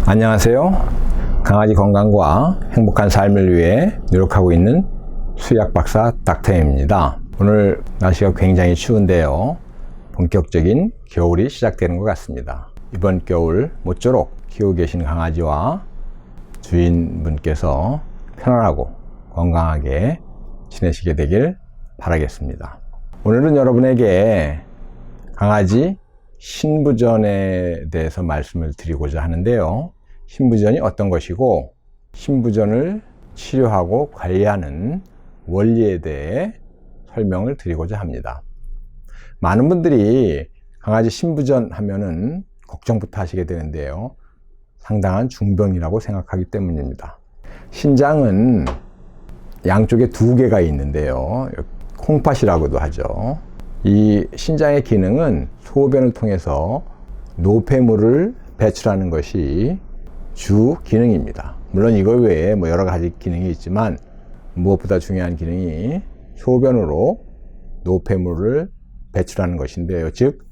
안녕하세요. 강아지 건강과 행복한 삶을 위해 노력하고 있는 수의학 박사 닥터입니다. 오늘 날씨가 굉장히 추운데요. 본격적인 겨울이 시작되는 것 같습니다. 이번 겨울 모쪼록 키우고 계신 강아지와 주인분께서 편안하고 건강하게 지내시게 되길 바라겠습니다. 오늘은 여러분에게 강아지 신부전에 대해서 말씀을 드리고자 하는데요. 신부전이 어떤 것이고 신부전을 치료하고 관리하는 원리에 대해 설명을 드리고자 합니다. 많은 분들이 강아지 신부전 하면은 걱정부터 하시게 되는데요. 상당한 중병이라고 생각하기 때문입니다. 신장은 양쪽에 두 개가 있는데요. 콩팥이라고도 하죠. 이 신장의 기능은 소변을 통해서 노폐물을 배출하는 것이 주 기능입니다. 물론 이거 외에 여러 가지 기능이 있지만 무엇보다 중요한 기능이 소변으로 노폐물을 배출하는 것인데요. 즉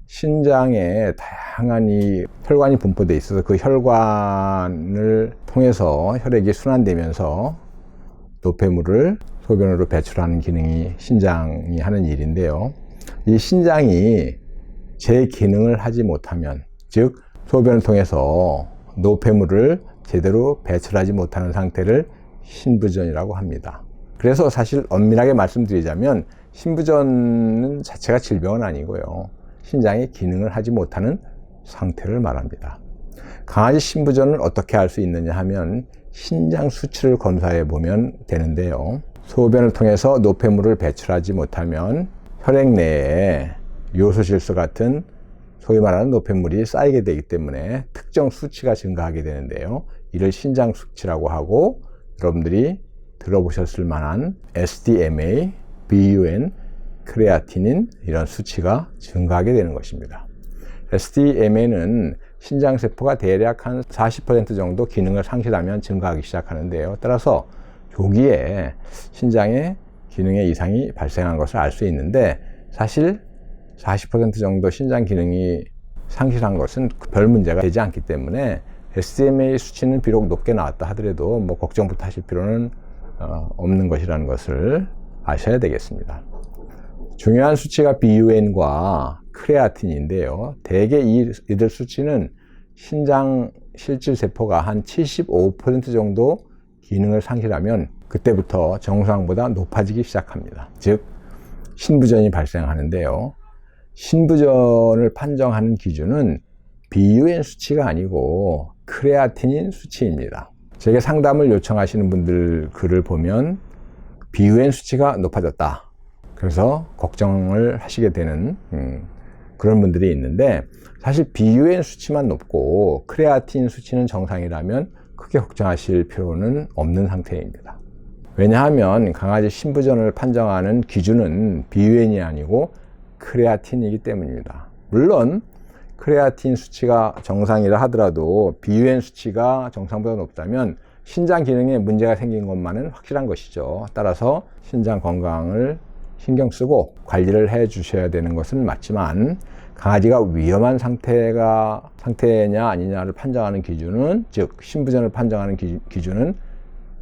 신장에 다양한 이 혈관이 분포되어 있어서 그 혈관을 통해서 혈액이 순환되면서 노폐물을 소변으로 배출하는 기능이 신장이 하는 일인데요. 이 신장이 제 기능을 하지 못하면, 즉 소변을 통해서 노폐물을 제대로 배출하지 못하는 상태를 신부전이라고 합니다. 그래서 사실 엄밀하게 말씀드리자면 신부전 자체가 질병은 아니고요. 신장이 기능을 하지 못하는 상태를 말합니다. 강아지 신부전을 어떻게 알 수 있느냐 하면 신장 수치를 검사해 보면 되는데요. 소변을 통해서 노폐물을 배출하지 못하면 혈액 내에 요소질소 같은 소위 말하는 노폐물이 쌓이게 되기 때문에 특정 수치가 증가하게 되는데요. 이를 신장 수치라고 하고 여러분들이 들어보셨을 만한 SDMA, BUN, 크레아티닌 이런 수치가 증가하게 되는 것입니다. SDMA는 신장세포가 대략 한 40% 정도 기능을 상실하면 증가하기 시작하는데요. 따라서 여기에 신장의 기능에 이상이 발생한 것을 알 수 있는데 사실 40% 정도 신장 기능이 상실한 것은 별 문제가 되지 않기 때문에 SDMA 수치는 비록 높게 나왔다 하더라도 걱정부터 하실 필요는 없는 것이라는 것을 아셔야 되겠습니다. 중요한 수치가 BUN과 크레아틴인데요. 대개 이들 수치는 신장 실질세포가 한 75% 정도 기능을 상실하면 그때부터 정상보다 높아지기 시작합니다. 즉 신부전이 발생하는데요. 신부전을 판정하는 기준은 BUN 수치가 아니고 크레아티닌 수치입니다. 제게 상담을 요청하시는 분들 글을 보면 BUN 수치가 높아졌다. 그래서 걱정을 하시게 되는 그런 분들이 있는데 사실 BUN 수치만 높고 크레아틴 수치는 정상이라면 크게 걱정하실 필요는 없는 상태입니다. 왜냐하면 강아지 신부전을 판정하는 기준은 BUN이 아니고 크레아틴이기 때문입니다. 물론 크레아틴 수치가 정상이라 하더라도 BUN 수치가 정상보다 높다면 신장 기능에 문제가 생긴 것만은 확실한 것이죠. 따라서 신장 건강을 신경 쓰고 관리를 해 주셔야 되는 것은 맞지만 강아지가 위험한 상태냐 아니냐를 판정하는 기준은, 즉 신부전을 판정하는 기준은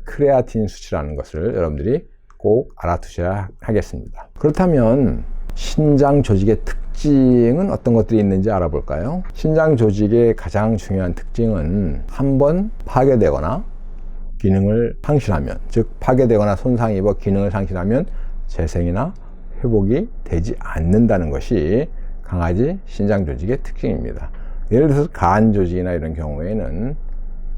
크레아틴 수치라는 것을 여러분들이 꼭 알아두셔야 하겠습니다. 그렇다면 신장 조직의 특징은 어떤 것들이 있는지 알아볼까요? 신장 조직의 가장 중요한 특징은 한번 파괴되거나 기능을 상실하면, 즉 파괴되거나 손상이 입어 기능을 상실하면 재생이나 회복이 되지 않는다는 것이 강아지 신장 조직의 특징입니다. 예를 들어서 간 조직이나 이런 경우에는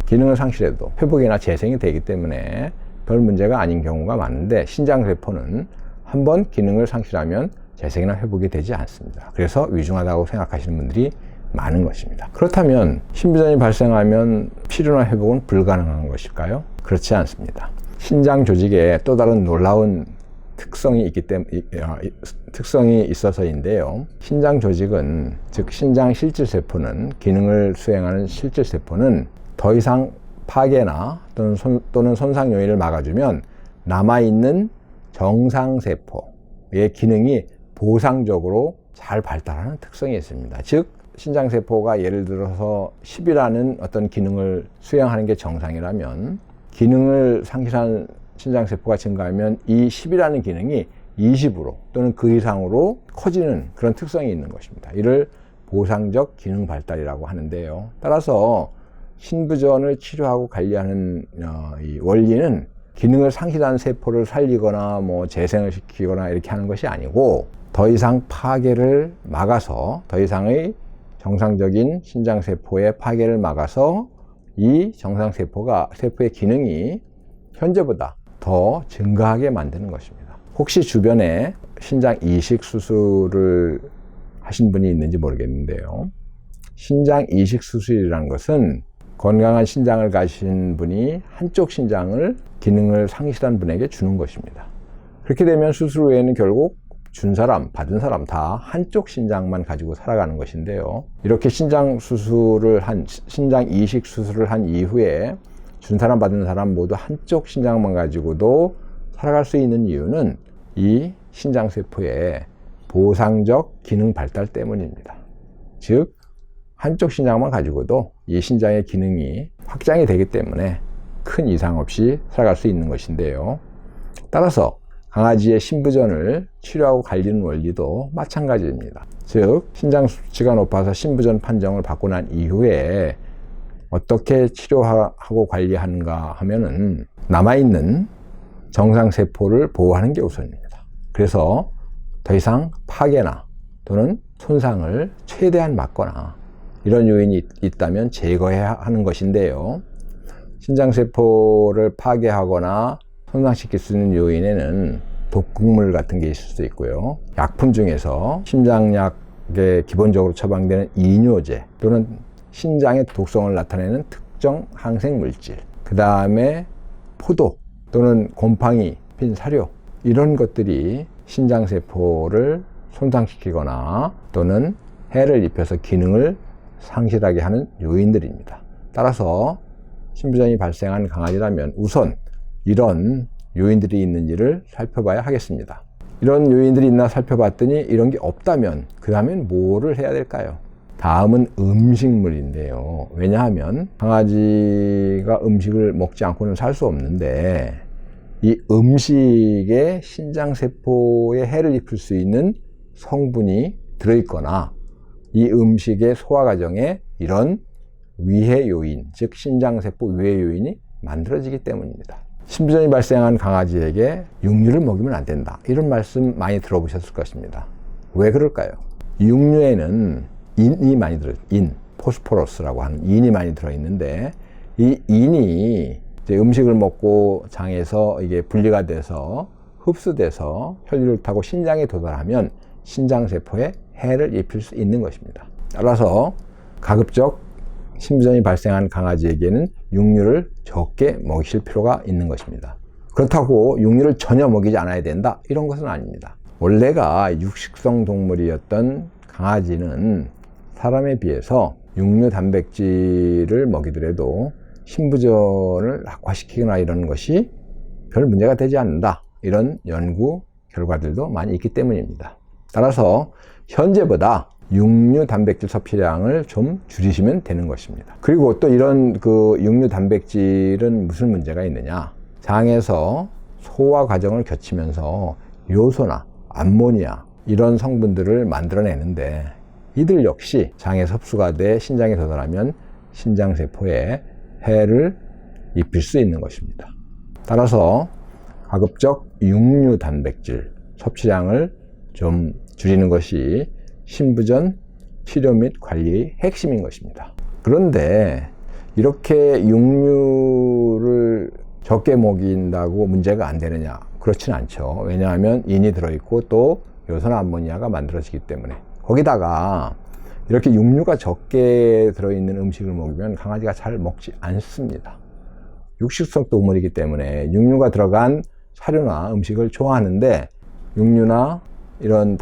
기능을 상실해도 회복이나 재생이 되기 때문에 별 문제가 아닌 경우가 많은데 신장세포는 한번 기능을 상실하면 재생이나 회복이 되지 않습니다. 그래서 위중하다고 생각하시는 분들이 많은 것입니다. 그렇다면 신부전이 발생하면 치료나 회복은 불가능한 것일까요? 그렇지 않습니다. 신장 조직에 또 다른 놀라운 특성이 있어서인데요. 신장 조직은, 즉 신장 실질세포는, 기능을 수행하는 실질세포는 더 이상 파괴나 또는 손상 요인을 막아주면 남아있는 정상세포의 기능이 보상적으로 잘 발달하는 특성이 있습니다. 즉 신장세포가 예를 들어서 10이라는 어떤 기능을 수행하는 게 정상이라면 기능을 상실한 신장세포가 증가하면 이 10이라는 기능이 20으로 또는 그 이상으로 커지는 그런 특성이 있는 것입니다. 이를 보상적 기능 발달이라고 하는데요. 따라서 신부전을 치료하고 관리하는 이 원리는 기능을 상실한 세포를 살리거나 재생을 시키거나 이렇게 하는 것이 아니고 더 이상 파괴를 막아서 더 이상의 정상적인 신장세포의 파괴를 막아서 이 세포의 기능이 현재보다 더 증가하게 만드는 것입니다. 혹시 주변에 신장 이식 수술을 하신 분이 있는지 모르겠는데요. 신장 이식 수술이라는 것은 건강한 신장을 가진 분이 한쪽 신장을 기능을 상실한 분에게 주는 것입니다. 그렇게 되면 수술 후에는 결국 받은 사람 다 한쪽 신장만 가지고 살아가는 것인데요. 이렇게 신장 이식 수술을 한 이후에 준 사람 받은 사람 모두 한쪽 신장만 가지고도 살아갈 수 있는 이유는 이 신장세포의 보상적 기능 발달 때문입니다. 즉 한쪽 신장만 가지고도 이 신장의 기능이 확장이 되기 때문에 큰 이상 없이 살아갈 수 있는 것인데요. 따라서 강아지의 신부전을 치료하고 관리하는 원리도 마찬가지입니다. 즉 신장 수치가 높아서 신부전 판정을 받고 난 이후에 어떻게 치료하고 관리하는가 하면은 남아있는 정상세포를 보호하는 게 우선입니다. 그래서 더 이상 파괴나 또는 손상을 최대한 막거나 이런 요인이 있다면 제거해야 하는 것인데요. 신장세포를 파괴하거나 손상시킬 수 있는 요인에는 독극물 같은 게 있을 수 있고요. 약품 중에서 심장약에 기본적으로 처방되는 이뇨제 또는 신장의 독성을 나타내는 특정 항생물질, 그 다음에 포도 또는 곰팡이, 핀 사료 이런 것들이 신장세포를 손상시키거나 또는 해를 입혀서 기능을 상실하게 하는 요인들입니다. 따라서 신부전이 발생한 강아지라면 우선 이런 요인들이 있는지를 살펴봐야 하겠습니다. 이런 요인들이 있나 살펴봤더니 이런 게 없다면 그 다음엔 뭐를 해야 될까요? 다음은 음식물인데요. 왜냐하면 강아지가 음식을 먹지 않고는 살 수 없는데 이 음식에 신장세포에 해를 입힐 수 있는 성분이 들어있거나 이 음식의 소화 과정에 이런 위해 요인, 즉 신장세포 위해 요인이 만들어지기 때문입니다. 신부전이 발생한 강아지에게 육류를 먹이면 안 된다. 이런 말씀 많이 들어보셨을 것입니다. 왜 그럴까요? 육류에는 인이 많이 포스포러스라고 하는 인이 많이 들어있는데 이 인이 이제 음식을 먹고 장에서 이게 분리가 돼서 흡수돼서 혈류를 타고 신장에 도달하면 신장세포에 해를 입힐 수 있는 것입니다. 따라서 가급적 신부전이 발생한 강아지에게는 육류를 적게 먹이실 필요가 있는 것입니다. 그렇다고 육류를 전혀 먹이지 않아야 된다 이런 것은 아닙니다. 원래가 육식성 동물이었던 강아지는 사람에 비해서 육류 단백질을 먹이더라도 신부전을 악화시키거나 이런 것이 별 문제가 되지 않는다 이런 연구 결과들도 많이 있기 때문입니다. 따라서 현재보다 육류 단백질 섭취량을 좀 줄이시면 되는 것입니다. 그리고 또 이런 육류 단백질은 무슨 문제가 있느냐? 장에서 소화 과정을 거치면서 요소나 암모니아 이런 성분들을 만들어내는데 이들 역시 장에서 흡수가 돼 신장에 도달하면 신장세포에 해를 입힐 수 있는 것입니다. 따라서 가급적 육류 단백질 섭취량을 좀 줄이는 것이 신부전 치료 및 관리의 핵심인 것입니다. 그런데 이렇게 육류를 적게 먹인다고 문제가 안 되느냐? 그렇진 않죠. 왜냐하면 인이 들어있고 또 요소나 암모니아가 만들어지기 때문에 거기다가 이렇게 육류가 적게 들어있는 음식을 먹으면 강아지가 잘 먹지 않습니다. 육식성 동물이기 때문에 육류가 들어간 사료나 음식을 좋아하는데 육류나 이런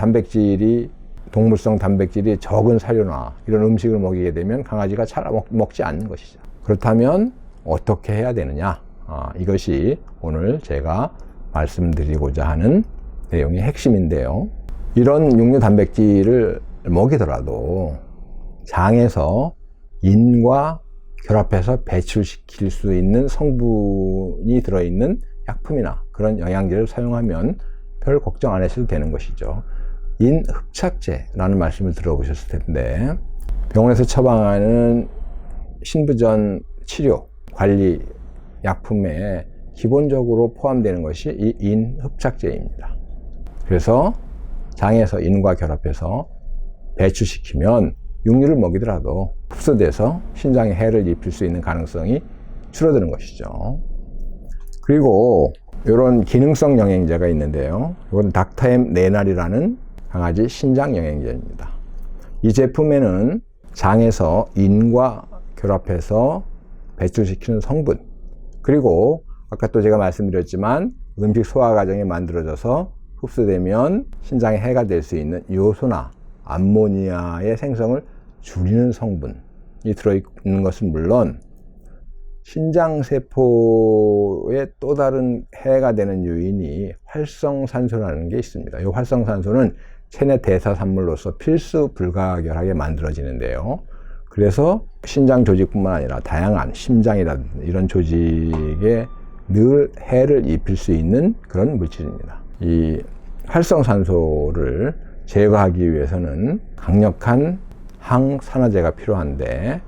동물성 단백질이 적은 사료나 이런 음식을 먹이게 되면 강아지가 잘 먹지 않는 것이죠. 그렇다면 어떻게 해야 되느냐? 이것이 오늘 제가 말씀드리고자 하는 내용의 핵심인데요. 이런 육류 단백질을 먹이더라도 장에서 인과 결합해서 배출시킬 수 있는 성분이 들어있는 약품이나 그런 영양제를 사용하면 별 걱정 안 하셔도 되는 것이죠. 인흡착제라는 말씀을 들어보셨을 텐데, 병원에서 처방하는 신부전 치료 관리 약품에 기본적으로 포함되는 것이 이 인흡착제입니다. 그래서 장에서 인과 결합해서 배출시키면 육류를 먹이더라도 흡수돼서 신장에 해를 입힐 수 있는 가능성이 줄어드는 것이죠. 그리고 이런 기능성 영양제가 있는데요. 이건 닥터엠 네날이라는 강아지 신장 영양제입니다. 이 제품에는 장에서 인과 결합해서 배출시키는 성분, 그리고 아까 또 제가 말씀드렸지만 음식 소화 과정에 만들어져서 흡수되면 신장에 해가 될 수 있는 요소나 암모니아의 생성을 줄이는 성분이 들어있는 것은 물론 신장세포에 또 다른 해가 되는 요인이 활성산소라는 게 있습니다. 이 활성산소는 체내 대사산물로서 필수 불가결하게 만들어지는데요. 그래서 신장 조직뿐만 아니라 다양한 심장이라든지 이런 조직에 늘 해를 입힐 수 있는 그런 물질입니다. 이 활성산소를 제거하기 위해서는 강력한 항산화제가 필요한데,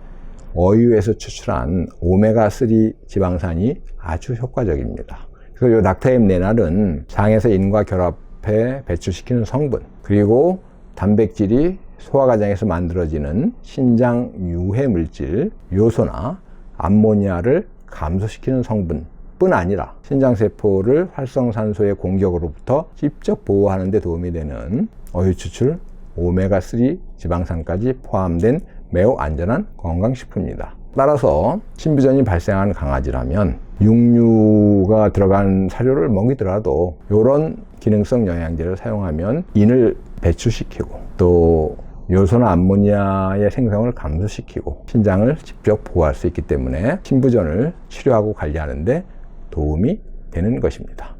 어유에서 추출한 오메가3 지방산이 아주 효과적입니다. 그래서 이 닥터엠 네날은 장에서 인과 결합해 배출시키는 성분, 그리고 단백질이 소화 과정에서 만들어지는 신장 유해 물질, 요소나 암모니아를 감소시키는 성분 뿐 아니라 신장세포를 활성산소의 공격으로부터 직접 보호하는 데 도움이 되는 어유 추출 오메가3 지방산까지 포함된 매우 안전한 건강식품입니다. 따라서 신부전이 발생하는 강아지라면 육류가 들어간 사료를 먹이더라도 이런 기능성 영양제를 사용하면 인을 배출시키고 또 요소나 암모니아의 생성을 감소시키고 신장을 직접 보호할 수 있기 때문에 신부전을 치료하고 관리하는 데 도움이 되는 것입니다.